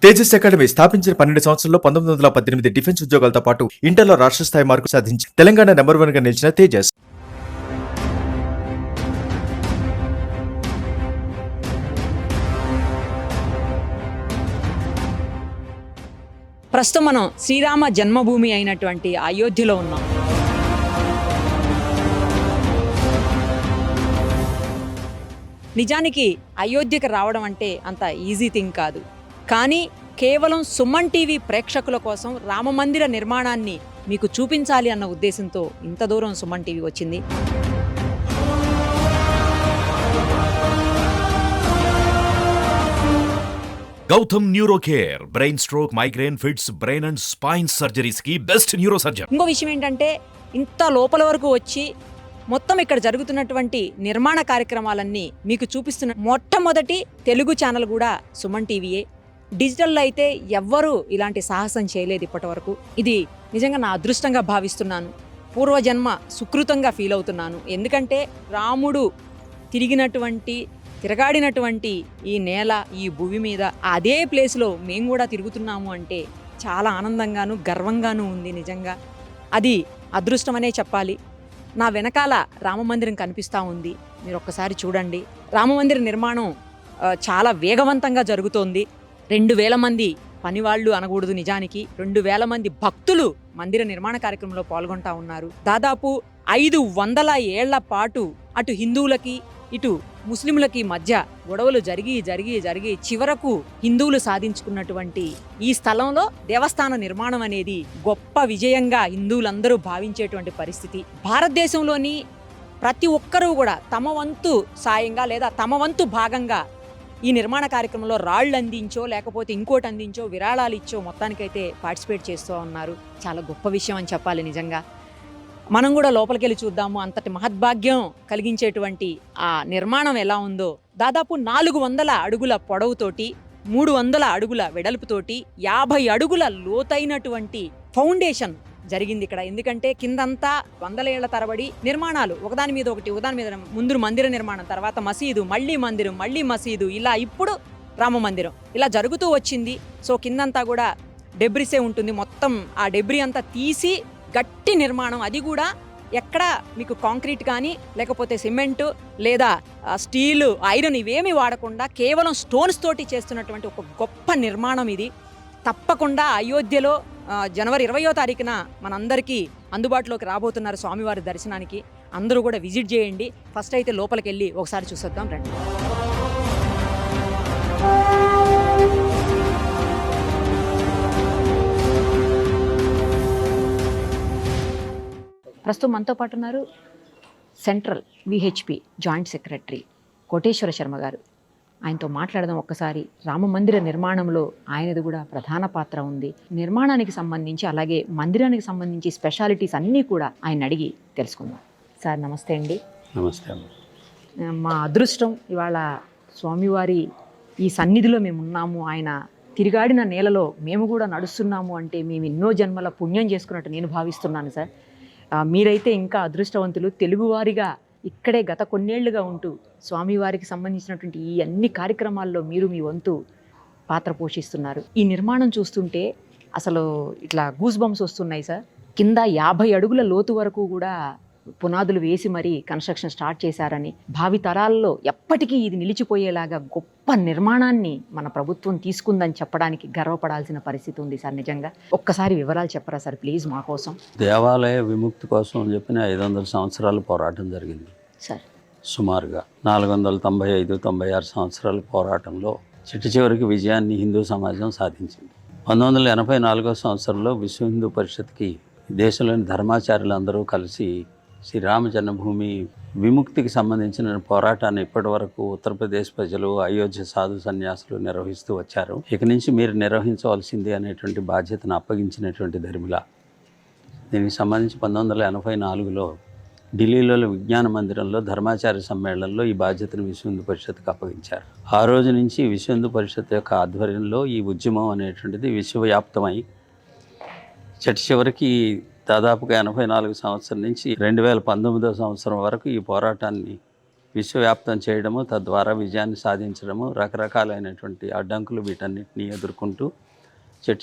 Tejas academy స్థాపించిన 12 సంవత్సరాల్లో 1918 defence ఉద్యోగాలతో పాటు ఇంటర్లో రాష్ట్ర స్థాయి మార్కులు సాధించి తెలంగాణ నెంబర్ 1 గా నిలిచిన తేజస్. ప్రస్తుతం మనం శ్రీరామ జన్మభూమి అయినటువంటి అయోధ్యలో ఉన్నాం. నిజానికి అయోధ్యకు రావడం అంటే అంత ఈజీ థింగ్ కాదు. కానీ కేవలం సుమన్ టీవీ ప్రేక్షకుల కోసం రామమందిర నిర్మాణాన్ని మీకు చూపించాలి అన్న ఉద్దేశంతో ఇంత దూరం సుమన్ టీవీ వచ్చింది. Gautam neuro care brain stroke, migraine, fits, brain and spine surgeries కి బెస్ట్ న్యూరో సర్జన్. ఇంకో విషయం ఏంటంటే ఇంత లోపల వరకు వచ్చి మొత్తం ఇక్కడ జరుగుతున్నటువంటి నిర్మాణ కార్యక్రమాలన్నీ మీకు చూపిస్తున్న మొట్టమొదటి తెలుగు ఛానల్ కూడా సుమన్ టీవీయే. డిజిటల్లో అయితే ఎవ్వరూ ఇలాంటి సాహసం చేయలేదు ఇప్పటి వరకు. ఇది నిజంగా నా అదృష్టంగా భావిస్తున్నాను, పూర్వజన్మ సుకృతంగా ఫీల్ అవుతున్నాను. ఎందుకంటే రాముడు తిరగాడినటువంటి ఈ నేల, ఈ భూమి మీద అదే ప్లేస్లో మేము కూడా తిరుగుతున్నాము అంటే చాలా ఆనందంగాను గర్వంగాను ఉంది. నిజంగా అది అదృష్టమనే చెప్పాలి. నా వెనకాల రామమందిరం కనిపిస్తూ ఉంది, మీరు ఒక్కసారి చూడండి. రామమందిర నిర్మాణం చాలా వేగవంతంగా జరుగుతోంది. 2000 మంది పనివాళ్ళు అనకూడదు, నిజానికి 2000 మంది భక్తులు మందిర నిర్మాణ కార్యక్రమంలో పాల్గొంటా ఉన్నారు. దాదాపు 500 ఏళ్ల పాటు అటు హిందువులకి ఇటు ముస్లింలకి మధ్య గొడవలు జరిగి చివరకు హిందువులు సాధించుకున్నటువంటి ఈ స్థలంలో దేవస్థాన నిర్మాణం అనేది గొప్ప విజయంగా హిందువులందరూ భావించేటువంటి పరిస్థితి. భారతదేశంలోని ప్రతి ఒక్కరూ కూడా తమ వంతు సాయంగా లేదా తమ వంతు భాగంగా ఈ నిర్మాణ కార్యక్రమంలో రాళ్ళు అందించో లేకపోతే ఇంకోటి అందించో విరాళాలు ఇచ్చో మొత్తానికైతే పార్టిసిపేట్ చేస్తూ ఉన్నారు. చాలా గొప్ప విషయం అని చెప్పాలి. నిజంగా మనం కూడా లోపలికి వెళ్ళి చూద్దాము. అంతటి మహద్భాగ్యం కలిగించేటువంటి ఆ నిర్మాణం ఎలా ఉందో. దాదాపు 400 అడుగుల పొడవుతోటి 300 అడుగుల వెడల్పుతోటి 50 అడుగుల లోతైనటువంటి ఫౌండేషన్ జరిగింది ఇక్కడ. ఎందుకంటే కిందంతా 100 ఏళ్ల తరబడి నిర్మాణాలు ఒకదాని మీద ముందు మందిర నిర్మాణం, తర్వాత మసీదు, మళ్ళీ మందిరం, మళ్ళీ మసీదు, ఇలా ఇప్పుడు రామ మందిరం ఇలా జరుగుతూ వచ్చింది. సో కిందంతా కూడా డెబ్రిసే ఉంటుంది. మొత్తం ఆ డెబ్రి అంతా తీసి గట్టి నిర్మాణం, అది కూడా ఎక్కడ మీకు కాంక్రీట్ కానీ లేకపోతే సిమెంట్ లేదా స్టీలు, ఐరన్ ఇవేమీ వాడకుండా కేవలం స్టోన్స్ తోటి చేస్తున్నటువంటి ఒక గొప్ప నిర్మాణం ఇది. తప్పకుండా అయోధ్యలో జనవరి 20వ తారీఖున మనందరికీ అందుబాటులోకి రాబోతున్నారు స్వామివారి దర్శనానికి. అందరూ కూడా విజిట్ చేయండి. ఫస్ట్ అయితే లోపలికి వెళ్ళి ఒకసారి చూసొద్దాం రండి. ప్రస్తుతం మనతో పాటు ఉన్నారు central VHP joint secretary Koteswara Sharma గారు. ఆయనతో మాట్లాడదాం ఒక్కసారి. రామ మందిర నిర్మాణంలో ఆయనది కూడా ప్రధాన పాత్ర ఉంది. నిర్మాణానికి సంబంధించి అలాగే మందిరానికి సంబంధించి స్పెషాలిటీస్ అన్నీ కూడా ఆయన అడిగి తెలుసుకుందాం. సార్ నమస్తే అండి. నమస్తే. మా అదృష్టం ఇవాళ స్వామివారి ఈ సన్నిధిలో మేము ఉన్నాము. ఆయన తిరిగాడిన నేలలో మేము కూడా నడుస్తున్నాము అంటే మేము ఎన్నో జన్మల పుణ్యం చేసుకున్నట్టు నేను భావిస్తున్నాను సార్. మీరైతే ఇంకా అదృష్టవంతులు. తెలుగువారిగా ఇక్కడే గత కొన్నేళ్లుగా ఉంటూ స్వామివారికి సంబంధించినటువంటి ఈ అన్ని కార్యక్రమాల్లో మీరు మీ వంతు పాత్ర పోషిస్తున్నారు. ఈ నిర్మాణం చూస్తుంటే అసలు ఇట్లా గూస్ బంప్స్ వస్తున్నాయి సార్. కింద 50 అడుగుల లోతు వరకు కూడా పునాదులు వేసి మరీ కన్స్ట్రక్షన్ స్టార్ట్ చేశారని, భావి తరాల్లో ఎప్పటికీ ఇది నిలిచిపోయేలాగా గొప్ప నిర్మాణాన్ని మన ప్రభుత్వం తీసుకుందని చెప్పడానికి గర్వపడాల్సిన పరిస్థితి ఉంది సార్. నిజంగా ఒక్కసారి వివరాలు చెప్పరా సార్ ప్లీజ్ మా కోసం. దేవాలయ విముక్తి కోసం అని చెప్పిన 500 సంవత్సరాల పోరాటం జరిగింది సార్. సుమారుగా 495-96 సంవత్సరాల పోరాటంలో చివరికి విజయాన్ని హిందూ సమాజం సాధించింది. 1984 సంవత్సరంలో విశ్వ హిందూ పరిషత్కి దేశంలోని ధర్మాచార్యులందరూ కలిసి శ్రీరామ జన్మభూమి విముక్తికి సంబంధించిన పోరాటాన్ని ఇప్పటి వరకు ఉత్తరప్రదేశ్ ప్రజలు, అయోధ్య సాధు సన్యాసులు నిర్వహిస్తూ వచ్చారు. ఇక నుంచి మీరు నిర్వహించవలసింది అనేటువంటి బాధ్యతను అప్పగించినటువంటి ధర్మిల. దీనికి సంబంధించి 1984లో ఢిల్లీలో విజ్ఞాన మందిరంలో ధర్మాచార్య సమ్మేళనంలో ఈ బాధ్యతను విశ్వ హిందూ పరిషత్కి అప్పగించారు. ఆ రోజు నుంచి విశ్వ హిందూ పరిషత్ యొక్క ఆధ్వర్యంలో ఈ ఉద్యమం అనేటువంటిది విశ్వవ్యాప్తమై చివరికి దాదాపుగా 84 సంవత్సరం నుంచి 2019 సంవత్సరం వరకు ఈ పోరాటాన్ని విశ్వవ్యాప్తం చేయడము, తద్వారా విజయాన్ని సాధించడము, రకరకాలైనటువంటి అడ్డంకులు వీటన్నిటిని ఎదుర్కొంటూ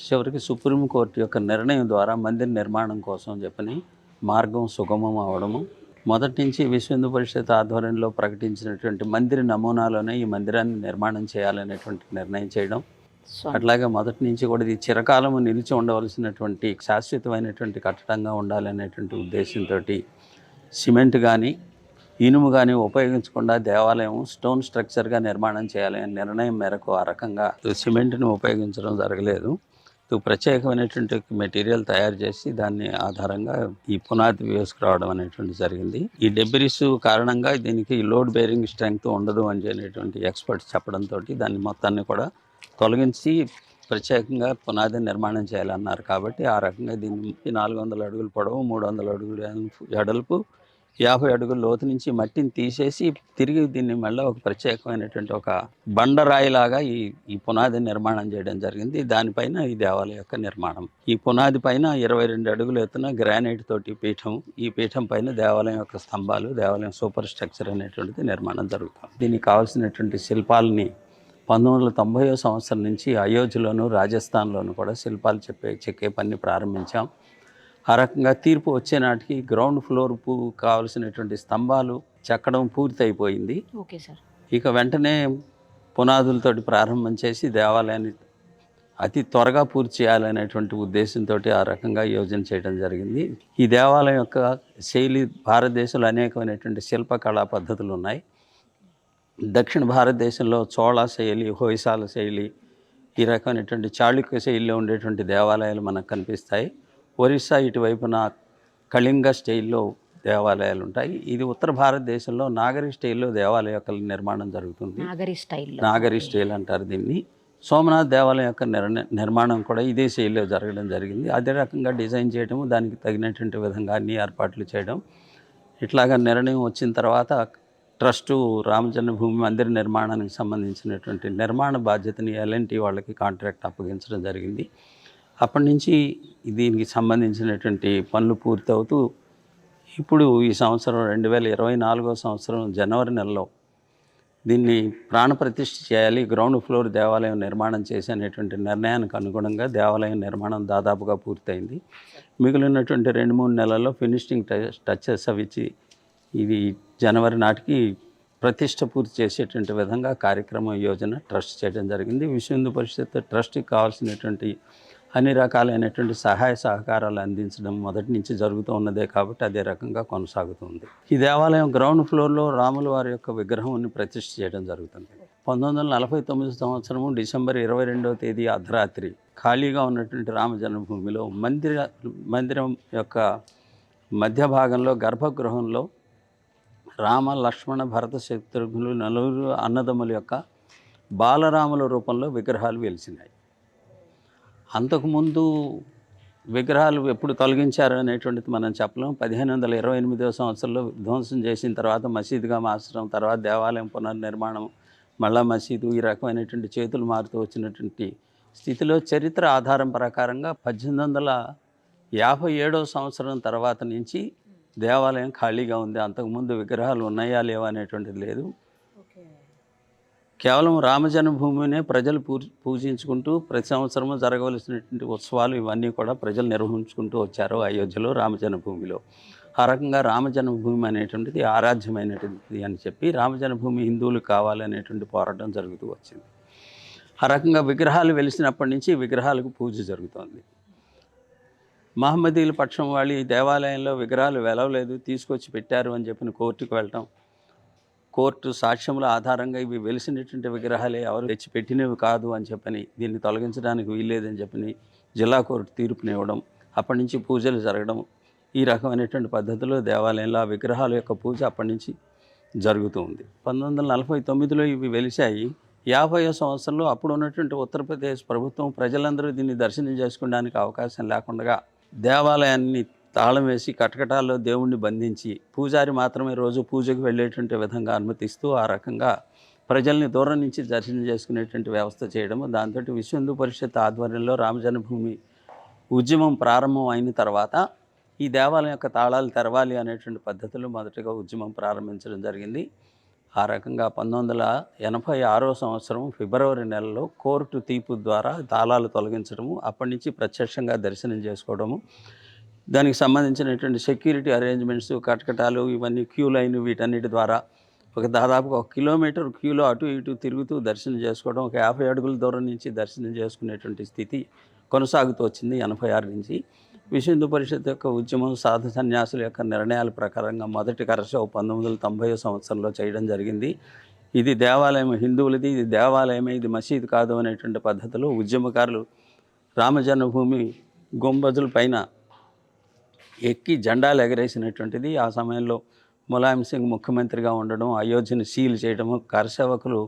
చివరికి సుప్రీంకోర్టు యొక్క నిర్ణయం ద్వారా మందిర నిర్మాణం కోసం చెప్పని మార్గం సుగమం అవడము, మొదటి నుంచి విశ్వ హిందూ పరిషత్ ఆధ్వర్యంలో ప్రకటించినటువంటి మందిర నమూనాలోనే ఈ మందిరాన్ని నిర్మాణం చేయాలనేటువంటి నిర్ణయం చేయడం, అట్లాగే మొదటి నుంచి కూడా ఇది చిరకాలము నిలిచి ఉండవలసినటువంటి శాశ్వతమైనటువంటి కట్టడంగా ఉండాలనేటువంటి ఉద్దేశంతో సిమెంట్ కానీ ఇనుము కానీ ఉపయోగించకుండా దేవాలయం స్టోన్ స్ట్రక్చర్గా నిర్మాణం చేయాలనే నిర్ణయం మేరకు ఆ రకంగా సిమెంట్ని ఉపయోగించడం జరగలేదు. ప్రత్యేకమైనటువంటి మెటీరియల్ తయారు చేసి దాన్ని ఆధారంగా ఈ పునాది వేసుకురావడం అనేటువంటి జరిగింది. ఈ డెబ్రిస్ కారణంగా దీనికి లోడ్ బేరింగ్ స్ట్రెంగ్త్ ఉండదు అని అనేటువంటి ఎక్స్పర్ట్స్ చెప్పడంతో దాన్ని మొత్తాన్ని కూడా తొలగించి ప్రత్యేకంగా పునాది నిర్మాణం చేయాలన్నారు. కాబట్టి ఆ రకంగా దీన్ని 400 అడుగులు పొడవు, 300 అడుగులు ఎడల్పు, 50 అడుగుల లోతు నుంచి మట్టిని తీసేసి తిరిగి దీన్ని మళ్ళీ ఒక ప్రత్యేకమైనటువంటి ఒక బండరాయిలాగా ఈ పునాది నిర్మాణం చేయడం జరిగింది. దానిపైన ఈ దేవాలయం యొక్క నిర్మాణం. ఈ పునాది పైన 22 అడుగులు ఎత్తున గ్రానైట్ తోటి పీఠం, ఈ పీఠం పైన దేవాలయం యొక్క స్తంభాలు, దేవాలయం సూపర్ స్ట్రక్చర్ అనేటువంటిది నిర్మాణం జరుగుతుంది. దీనికి కావాల్సినటువంటి శిల్పాలని 1990 సంవత్సరం నుంచి అయోధ్యలోను, రాజస్థాన్లోను కూడా శిల్పాలు చెక్కే పని ప్రారంభించాం. ఆ రకంగా తీర్పు వచ్చే నాటికి గ్రౌండ్ ఫ్లోర్ కావాల్సినటువంటి స్తంభాలు చెక్కడం పూర్తి అయిపోయింది. Okay sir. ఇక వెంటనే పునాదులతోటి ప్రారంభం చేసి దేవాలయాన్ని అతి త్వరగా పూర్తి చేయాలనేటువంటి ఉద్దేశంతో ఆ రకంగా యోజన చేయడం జరిగింది. ఈ దేవాలయం యొక్క శైలి భారతదేశంలో అనేకమైనటువంటి శిల్పకళా పద్ధతులు ఉన్నాయి. దక్షిణ భారతదేశంలో చోళ శైలి, హొయసాల శైలి, ఈ రకమైనటువంటి చాళుక్య శైలిలో ఉండేటువంటి దేవాలయాలు మనకు కనిపిస్తాయి. ఒరిస్సా ఇటువైపున కళింగ స్టైల్లో దేవాలయాలు ఉంటాయి. ఇది ఉత్తర భారతదేశంలో నాగరి స్టైల్లో దేవాలయ యొక్క నిర్మాణం జరుగుతుంది. నాగరి స్టైల్ అంటారు దీన్ని. సోమనాథ్ దేవాలయం యొక్క నిర్మాణం కూడా ఇదే శైలిలో జరగడం జరిగింది. అదే రకంగా డిజైన్ చేయడము, దానికి తగినటువంటి విధంగా అన్ని ఏర్పాట్లు చేయడం. ఇట్లాగా నిర్ణయం వచ్చిన తర్వాత ట్రస్టు రామజన్మభూమి మందిర నిర్మాణానికి సంబంధించినటువంటి నిర్మాణ బాధ్యతని L&T వాళ్ళకి కాంట్రాక్ట్ అప్పగించడం జరిగింది. అప్పటి నుంచి దీనికి సంబంధించినటువంటి పనులు పూర్తవుతూ ఇప్పుడు ఈ సంవత్సరం 2024 సంవత్సరం జనవరి నెలలో దీన్ని ప్రాణప్రతిష్ఠ చేయాలి, గ్రౌండ్ ఫ్లోర్ దేవాలయం నిర్మాణం చేసి అనేటువంటి నిర్ణయానికి అనుగుణంగా దేవాలయం నిర్మాణం దాదాపుగా పూర్తయింది. మిగిలినటువంటి 2-3 నెలల్లో ఫినిషింగ్ టచెస్ అవి ఇచ్చి ఇది జనవరి నాటికి ప్రతిష్ట పూర్తి చేసేటువంటి విధంగా కార్యక్రమం యోజన ట్రస్ట్ చేయడం జరిగింది. విశ్వ హిందూ పరిషత్ ట్రస్ట్కి కావాల్సినటువంటి అన్ని రకాలైనటువంటి సహాయ సహకారాలు అందించడం మొదటి నుంచి జరుగుతూ ఉన్నదే కాబట్టి అదే రకంగా కొనసాగుతుంది. ఈ దేవాలయం గ్రౌండ్ ఫ్లోర్లో రాముల వారి యొక్క విగ్రహంని ప్రతిష్ఠ చేయడం జరుగుతుంది. 1949 సంవత్సరము డిసెంబర్ 22వ తేదీ అర్ధరాత్రి ఖాళీగా ఉన్నటువంటి రామ జన్మభూమిలో మందిరం యొక్క మధ్య భాగంలో గర్భగృహంలో రామ, లక్ష్మణ, భరత, శత్రుఘ్నులు నలుగురు అన్నదమ్ముల యొక్క బాలరాముల రూపంలో విగ్రహాలు వెలిసినాయి. అంతకుముందు విగ్రహాలు ఎప్పుడు తొలగించారు అనేటువంటిది మనం చెప్పలేం. 1528 సంవత్సరంలో విధ్వంసం చేసిన తర్వాత మసీదుగా మార్చడం, తర్వాత దేవాలయం పునర్నిర్మాణం, మళ్ళా మసీదు, ఈ రకమైనటువంటి చేతులు మారుతూ వచ్చినటువంటి స్థితిలో చరిత్ర ఆధారం ప్రకారంగా 1857 సంవత్సరం తర్వాత నుంచి దేవాలయం ఖాళీగా ఉంది. అంతకుముందు విగ్రహాలు ఉన్నాయా లేవా అనేటువంటిది లేదు. కేవలం రామజన్మభూమినే ప్రజలు పూజించుకుంటూ ప్రతి సంవత్సరము జరగవలసినటువంటి ఉత్సవాలు ఇవన్నీ కూడా ప్రజలు నిర్వహించుకుంటూ వచ్చారు అయోధ్యలో రామజన్మభూమిలో. ఆ రకంగా రామజన్మభూమి అనేటువంటిది ఆరాధ్యమైనటువంటిది అని చెప్పి రామజన్మభూమి హిందువులు కావాలనేటువంటి పోరాటం జరుగుతూ వచ్చింది. ఆ రకంగా విగ్రహాలు వెలిసినప్పటి నుంచి విగ్రహాలకు పూజ జరుగుతోంది. మహమ్మదీల పక్షం వాళ్ళు ఈ దేవాలయంలో విగ్రహాలు వెలవలేదు, తీసుకొచ్చి పెట్టారు అని చెప్పిన కోర్టుకు వెళ్ళటం, కోర్టు సాక్ష్యముల ఆధారంగా ఇవి వెలిసినటువంటి విగ్రహాలే, ఎవరు తెచ్చి పెట్టినవి కాదు అని చెప్పని, దీన్ని తొలగించడానికి వీల్లేదని చెప్పని జిల్లా కోర్టు తీర్పునివ్వడం, అప్పటి నుంచి పూజలు జరగడం, ఈ రకమైనటువంటి పద్ధతిలో దేవాలయంలో ఆ విగ్రహాల యొక్క పూజ అప్పటి నుంచి జరుగుతూ ఉంది. 1949లో ఇవి వెలిశాయి. 50వ సంవత్సరంలో అప్పుడు ఉన్నటువంటి ఉత్తరప్రదేశ్ ప్రభుత్వం ప్రజలందరూ దీన్ని దర్శనం చేసుకోవడానికి అవకాశం లేకుండా దేవాలయాన్ని తాళం వేసి కటకటాల్లో దేవుణ్ణి బంధించి పూజారి మాత్రమే రోజు పూజకు వెళ్ళేటువంటి విధంగా అనుమతిస్తూ ఆ రకంగా ప్రజల్ని దూరం నుంచి దర్శనం చేసుకునేటువంటి వ్యవస్థ చేయడము. దాంతో విశ్వ హిందూ పరిషత్ ఆధ్వర్యంలో రామజన్మభూమి ఉద్యమం ప్రారంభం అయిన తర్వాత ఈ దేవాలయం యొక్క తాళాలు తెరవాలి అనేటువంటి పద్ధతిలో మొదటగా ఉద్యమం ప్రారంభించడం జరిగింది. ఆ రకంగా 1986 సంవత్సరం ఫిబ్రవరి నెలలో కోర్టు తీర్పు ద్వారా తాళాలు తొలగించడము, అప్పటి నుంచి ప్రత్యక్షంగా దర్శనం చేసుకోవడము, దానికి సంబంధించినటువంటి సెక్యూరిటీ అరేంజ్మెంట్స్, కటకటాలు, ఇవన్నీ క్యూ లైన్, వీటన్నిటి ద్వారా దాదాపుగా 1 కిలోమీటర్ క్యూలో అటు ఇటు తిరుగుతూ దర్శనం చేసుకోవడం, ఒక 50 అడుగుల దూరం నుంచి దర్శనం చేసుకునేటువంటి స్థితి కొనసాగుతూ వచ్చింది 86 నుంచి. విశ్వ హిందూ పరిషత్ యొక్క ఉద్యమం, సాధు సన్యాసుల యొక్క నిర్ణయాల ప్రకారంగా మొదటి కరసేవ 1990 సంవత్సరంలో చేయడం జరిగింది. ఇది దేవాలయం హిందువులది, ఇది దేవాలయమే, ఇది మసీదు కాదు అనేటువంటి పద్ధతిలో ఉద్యమకారులు రామజన్మభూమి గుంబజుల పైన ఎక్కి జెండాలు ఎగరేసినటువంటిది. ఆ సమయంలో ములాయం సింగ్ ముఖ్యమంత్రిగా ఉండడం, అయోధ్యను సీల్ చేయడము, కరసేవకులు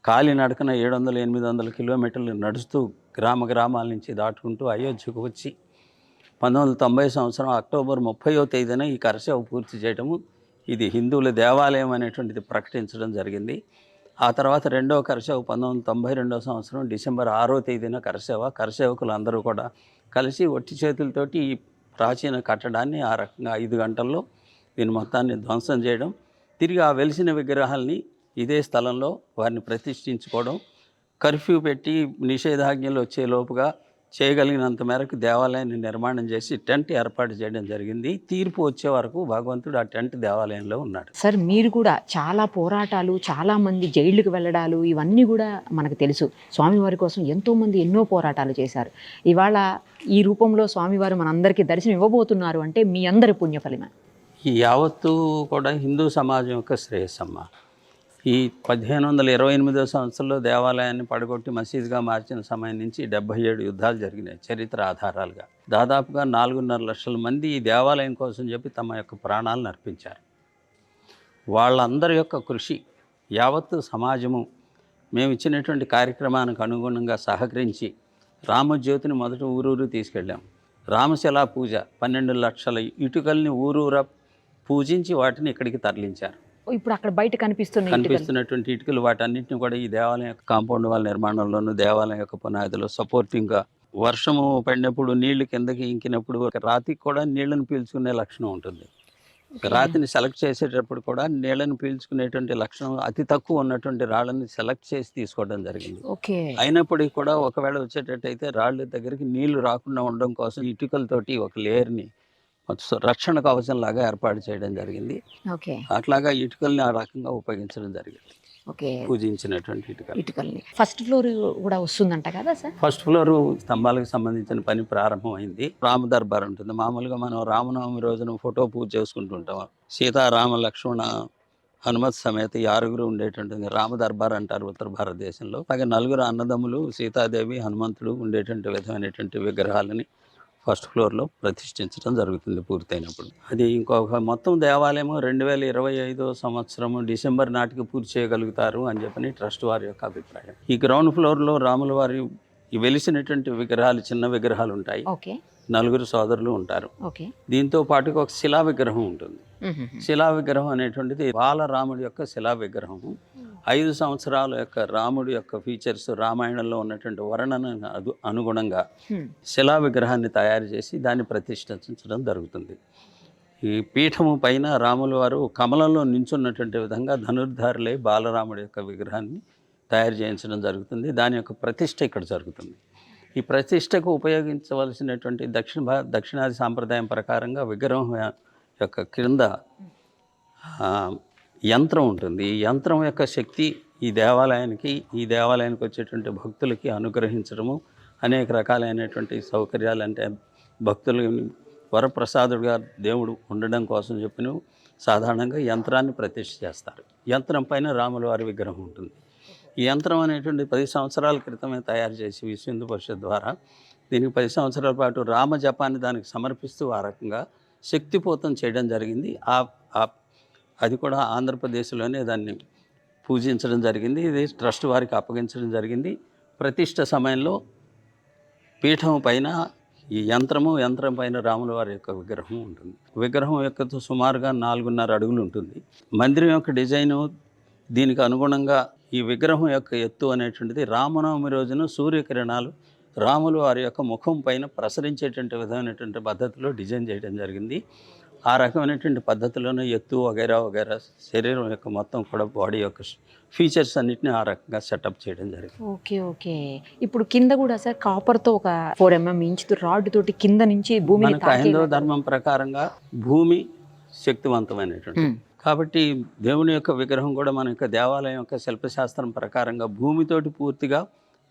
కాలినడకన 700-800 కిలోమీటర్లు నడుస్తూ గ్రామాల నుంచి దాటుకుంటూ అయోధ్యకు వచ్చి 1990 సంవత్సరం అక్టోబర్ 30వ తేదీన ఈ కరసేవ పూర్తి చేయడము, ఇది హిందువుల దేవాలయం అనేటువంటిది ప్రకటించడం జరిగింది. ఆ తర్వాత రెండవ కరసేవ 1992 సంవత్సరం డిసెంబర్ 6వ తేదీన కరసేవకులు అందరూ కూడా కలిసి ఒట్టి చేతులతోటి ఈ ప్రాచీన కట్టడాన్ని ఆ రకంగా 5 గంటల్లో దీని మొత్తాన్ని ధ్వంసం చేయడం, తిరిగి ఆ వెలిసిన విగ్రహాల్ని ఇదే స్థలంలో వారిని ప్రతిష్ఠించుకోవడం, కర్ఫ్యూ పెట్టి నిషేధాజ్ఞలు వచ్చే లోపుగా చేయగలిగినంత మేరకు దేవాలయాన్ని నిర్మాణం చేసి టెంట్ ఏర్పాటు చేయడం జరిగింది. తీర్పు వచ్చే వరకు భగవంతుడు ఆ టెంట్ దేవాలయంలో ఉన్నాడు. సార్, మీరు కూడా చాలా పోరాటాలు, చాలా మంది జైళ్ళకి వెళ్ళడాలు, ఇవన్నీ కూడా మనకు తెలుసు. స్వామివారి కోసం ఎంతోమంది ఎన్నో పోరాటాలు చేశారు. ఇవాళ ఈ రూపంలో స్వామివారు మనందరికీ దర్శనం ఇవ్వబోతున్నారు అంటే మీ అందరి పుణ్యఫలమే. ఈ యావత్తు కూడా హిందూ సమాజం యొక్క శ్రేయస్సమ్మ. ఈ 1528 సంవత్సరంలో దేవాలయాన్ని పడగొట్టి మసీదుగా మార్చిన సమయం నుంచి 77 యుద్ధాలు జరిగినాయి చరిత్ర ఆధారాలుగా. దాదాపుగా 4.5 లక్షల మంది ఈ దేవాలయం కోసం చెప్పి తమ యొక్క ప్రాణాలను అర్పించారు. వాళ్ళందరి యొక్క కృషి యావత్తు సమాజము మేము ఇచ్చినటువంటి కార్యక్రమానికి అనుగుణంగా సహకరించి రామజ్యోతిని మొదట ఊరూరు తీసుకెళ్ళాం. రామశిలా పూజ 12 లక్షల ఇటుకల్ని ఊరూరా పూజించి వాటిని ఇక్కడికి తరలించారు. ఇప్పుడు అక్కడ బయట కనిపిస్తున్నటువంటి ఇటుకలు వాటన్నిటిని కూడా ఈ దేవాలయం యొక్క కాంపౌండ్ వాళ్ళ నిర్మాణంలోనూ, దేవాలయం యొక్క పునాదిలో సపోర్టింగ్గా, వర్షము పడినప్పుడు నీళ్లు కిందకి ఇంకినప్పుడు రాతికి కూడా నీళ్లను పీల్చుకునే లక్షణం ఉంటుంది. రాతిని సెలెక్ట్ చేసేటప్పుడు కూడా నీళ్లను పీల్చుకునేటువంటి లక్షణం అతి తక్కువ ఉన్నటువంటి రాళ్ళని సెలెక్ట్ చేసి తీసుకోవడం జరిగింది. అయినప్పటికీ కూడా ఒకవేళ వచ్చేటట్టయితే రాళ్ళ దగ్గరికి నీళ్లు రాకుండా ఉండడం కోసం ఇటుకలతోటి ఒక లేయర్ని రక్షణ కవచం లాగా ఏర్పాటు చేయడం జరిగింది. అట్లాగా ఇటుకల్ని ఆ రకంగా ఉపయోగించడం జరిగింది. పూజించినటువంటి ఇటుకల్ని. ఫస్ట్ ఫ్లోర్ కూడా వస్తుందంట కదా సార్? ఫస్ట్ ఫ్లోర్ స్తంభాలకు సంబంధించిన పని ప్రారంభమైంది. రామ దర్బార్ ఉంటుంది. మామూలుగా మనం రామనవమి రోజున ఫోటో పూజ చేసుకుంటుంటాం. సీతారామ లక్ష్మణ హనుమత్ సమేత 6 ఉండేటువంటి రామ దర్బార్ అంటారు ఉత్తర భారతదేశంలో. అలాగే 4 అన్నదమ్ములు, సీతాదేవి, హనుమంతుడు ఉండేటువంటి విధమైనటువంటి విగ్రహాలని ఫస్ట్ ఫ్లోర్లో ప్రతిష్ఠించడం జరుగుతుంది పూర్తయినప్పుడు. అది ఇంకొక మొత్తం దేవాలయం 2025 సంవత్సరం డిసెంబర్ నాటికి పూర్తి చేయగలుగుతారు అని చెప్పని ట్రస్ట్ వారి యొక్క అభిప్రాయం. ఈ గ్రౌండ్ ఫ్లోర్లో రాముల వారి వెలిసినటువంటి విగ్రహాలు, చిన్న విగ్రహాలు ఉంటాయి. 4 సోదరులు ఉంటారు. దీంతో పాటుగా ఒక శిలా విగ్రహం ఉంటుంది. శిలా విగ్రహం అనేటువంటిది బాలరాముడి యొక్క శిలా విగ్రహం. 5 సంవత్సరాల యొక్క రాముడి యొక్క ఫీచర్స్ రామాయణంలో ఉన్నటువంటి వర్ణన అనుగుణంగా శిలా విగ్రహాన్ని తయారు చేసి దాన్ని ప్రతిష్ఠించడం జరుగుతుంది. ఈ పీఠము పైన రాముల వారు కమలంలో నించున్నటువంటి విధంగా ధనుర్ధారులై బాలరాముడి యొక్క విగ్రహాన్ని తయారు చేయించడం జరుగుతుంది. దాని యొక్క ప్రతిష్ఠ ఇక్కడ జరుగుతుంది. ఈ ప్రతిష్టకు ఉపయోగించవలసినటువంటి దక్షిణాది సాంప్రదాయం ప్రకారంగా విగ్రహం యొక్క క్రింద యంత్రం ఉంటుంది. ఈ యంత్రం యొక్క శక్తి ఈ దేవాలయానికి వచ్చేటువంటి భక్తులకి అనుగ్రహించడము, అనేక రకాలైనటువంటి సౌకర్యాలు, అంటే భక్తులు వరప్రసాదుడుగా దేవుడు ఉండడం కోసం చెప్పిన సాధారణంగా యంత్రాన్ని ప్రతిష్ఠ చేస్తారు. యంత్రం పైన రాముల వారి విగ్రహం ఉంటుంది. ఈ యంత్రం అనేటువంటి 10 సంవత్సరాల క్రితమే తయారు చేసి విశ్వ హిందూ పరిషత్ ద్వారా దీనికి 10 సంవత్సరాల పాటు రామ జపాన్ని దానికి సమర్పిస్తూ ఆ రకంగా శక్తిపోతం చేయడం జరిగింది. అది కూడా ఆంధ్రప్రదేశ్లోనే దాన్ని పూజించడం జరిగింది. ఇది ట్రస్ట్ వారికి అప్పగించడం జరిగింది. ప్రతిష్ఠ సమయంలో పీఠం పైన ఈ యంత్రం పైన రాముల వారి యొక్క విగ్రహం ఉంటుంది. విగ్రహం యొక్క సుమారుగా 4.5 అడుగులు ఉంటుంది. మందిరం యొక్క డిజైను దీనికి అనుగుణంగా ఈ విగ్రహం యొక్క ఎత్తు అనేటువంటిది రామనవమి రోజున సూర్యకిరణాలు రాములు వారి యొక్క ముఖం పైన ప్రసరించేటువంటి విధమైనటువంటి పద్ధతిలో డిజైన్ చేయడం జరిగింది. ఆ రకమైనటువంటి పద్ధతిలోనే ఎత్తు వగైరా వగైరా శరీరం యొక్క మొత్తం కూడా బాడీ యొక్క ఫీచర్స్ అన్నిటిని ఆ రకంగా సెటప్ చేయడం జరిగింది. Okay okay. ఇప్పుడు కింద కూడా సార్ కాపర్తో ఒక 4 mm ఇంచు రాడ్ తోటి కింద నుంచి భూమిని మనకు హైందవ ధర్మం ప్రకారంగా భూమి శక్తివంతమైనటువంటి కాబట్టి దేవుని యొక్క విగ్రహం కూడా మన యొక్క దేవాలయం యొక్క శిల్పశాస్త్రం ప్రకారంగా భూమితోటి పూర్తిగా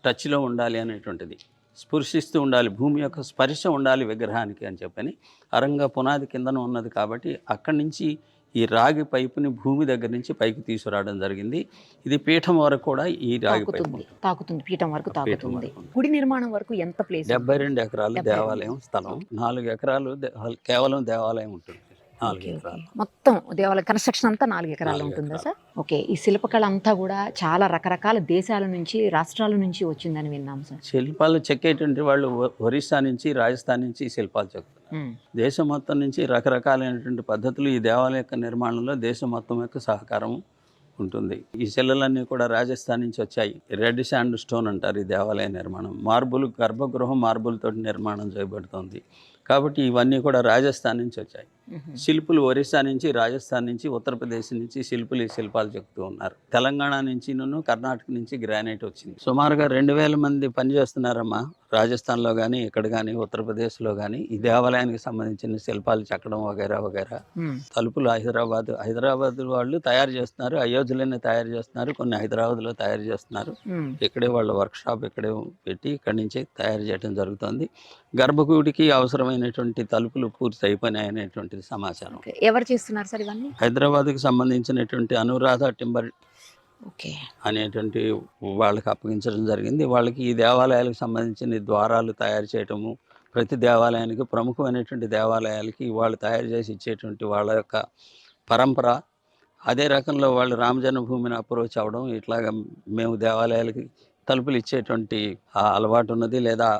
టచ్లో ఉండాలి అనేటువంటిది, స్పృశిస్తూ ఉండాలి, భూమి యొక్క స్పర్శ ఉండాలి విగ్రహానికి అని చెప్పని అరంగా పునాది కిందన ఉన్నది. కాబట్టి అక్కడి నుంచి ఈ రాగి పైపుని భూమి దగ్గర నుంచి పైకి తీసుకురావడం జరిగింది. ఇది పీఠం వరకు కూడా ఈ రాగి పైపు తాకుతుంది, పీఠం వరకు తాకుతుంది. గుడి నిర్మాణం వరకు ఎంత ప్లేస్? 72 ఎకరాలు దేవాలయం స్థలం, 4 ఎకరాలు కేవలం దేవాలయం ఉంటుంది. 4 ఎకరాలు మొత్తం దేవాలయ కన్స్ట్రక్షన్ అంతా 4 ఎకరాలు ఉంటుందా సార్? ఓకే. ఈ శిల్పకళ అంతా కూడా చాలా రకరకాల దేశాల నుంచి, రాష్ట్రాల నుంచి వచ్చిందని విన్నాం సార్. శిల్పాలు చెక్కేటువంటి వాళ్ళు ఒరిస్సా నుంచి, రాజస్థాన్ నుంచి శిల్పాలు చెక్కుతారు. దేశం మొత్తం నుంచి రకరకాలైనటువంటి పద్ధతులు ఈ దేవాలయం యొక్క నిర్మాణంలో దేశం మొత్తం యొక్క సహకారం ఉంటుంది. ఈ శిలలన్నీ కూడా రాజస్థాన్ నుంచి వచ్చాయి. రెడ్ శాండ్ స్టోన్ అంటారు ఈ దేవాలయ నిర్మాణం. మార్బుల్, గర్భగృహం మార్బుల్ తోటి నిర్మాణం చేయబడుతుంది. కాబట్టి ఇవన్నీ కూడా రాజస్థాన్ నుంచి వచ్చాయి. శిల్పులు ఒరిస్సా నుంచి, రాజస్థాన్ నుంచి, ఉత్తరప్రదేశ్ నుంచి శిల్పులు ఈ శిల్పాలు చెప్తూ ఉన్నారు. తెలంగాణ నుంచి, కర్ణాటక నుంచి గ్రానైట్ వచ్చింది. సుమారుగా 2000 మంది పనిచేస్తున్నారమ్మా. రాజస్థాన్లో కానీ, ఇక్కడ కానీ, ఉత్తరప్రదేశ్లో కానీ ఈ దేవాలయానికి సంబంధించిన శిల్పాలు చెక్కడం వగైరా వగైరా. తలుపులు హైదరాబాద్ వాళ్ళు తయారు చేస్తున్నారు, అయోధ్యలోనే తయారు చేస్తున్నారు, కొన్ని హైదరాబాద్లో తయారు చేస్తున్నారు. ఇక్కడే వాళ్ళ వర్క్ షాప్ ఇక్కడే పెట్టి ఇక్కడి నుంచే తయారు చేయడం జరుగుతుంది. గర్భగుడికి అవసరమైనటువంటి తలుపులు పూర్తి అయిపోయినాయి అనేటువంటిది సమాచారం. ఎవరు చేస్తున్నారు సార్ ఇవన్నీ? హైదరాబాద్కి సంబంధించినటువంటి అనురాధ టింబర్ ఓకే అనేటువంటి వాళ్ళకి అప్పగించడం జరిగింది. వాళ్ళకి ఈ దేవాలయాలకు సంబంధించిన ద్వారాలు తయారు చేయటము, ప్రతి దేవాలయానికి ప్రముఖమైనటువంటి దేవాలయాలకి వాళ్ళు తయారు చేసి ఇచ్చేటువంటి వాళ్ళ యొక్క పరంపర. అదే రకంలో వాళ్ళు రామ జన్మభూమిని అప్రోచ్ అవ్వడం, ఇట్లాగా మేము దేవాలయాలకి తలుపులు ఇచ్చేటువంటి ఆ అలవాటు ఉన్నది, లేదా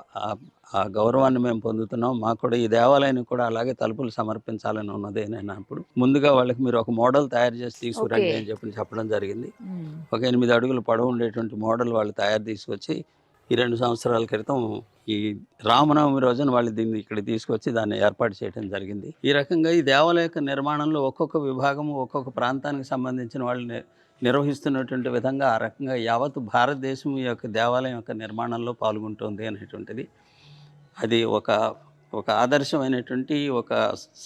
ఆ గౌరవాన్ని మేము పొందుతున్నాం. మాకు కూడా ఈ దేవాలయానికి కూడా అలాగే తలుపులు సమర్పించాలని ఉన్నది అని అన్నప్పుడు ముందుగా వాళ్ళకి మీరు ఒక మోడల్ తయారు చేసి తీసుకురండి అని చెప్పడం జరిగింది. ఒక 8 అడుగులు పొడవు ఉండేటువంటి మోడల్ వాళ్ళు తయారు తీసుకొచ్చి ఈ 2 సంవత్సరాల క్రితం ఈ రామనవమి రోజున వాళ్ళు దీన్ని ఇక్కడ తీసుకొచ్చి దాన్ని ఏర్పాటు చేయడం జరిగింది. ఈ రకంగా ఈ దేవాలయ యొక్క నిర్మాణంలో ఒక్కొక్క విభాగము ఒక్కొక్క ప్రాంతానికి సంబంధించిన వాళ్ళు నిర్వహిస్తున్నటువంటి విధంగా ఆ రకంగా యావత్ భారతదేశం ఈ యొక్క దేవాలయం యొక్క నిర్మాణంలో పాల్గొంటుంది అనేటువంటిది అది ఒక ఆదర్శమైనటువంటి ఒక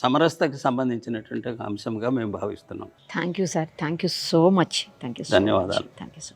సమరసతకి సంబంధించినటువంటి అంశంగా మేము భావిస్తున్నాం. Thank you sir, thank you so much. Thank you, ధన్యవాదాలు. Thank you so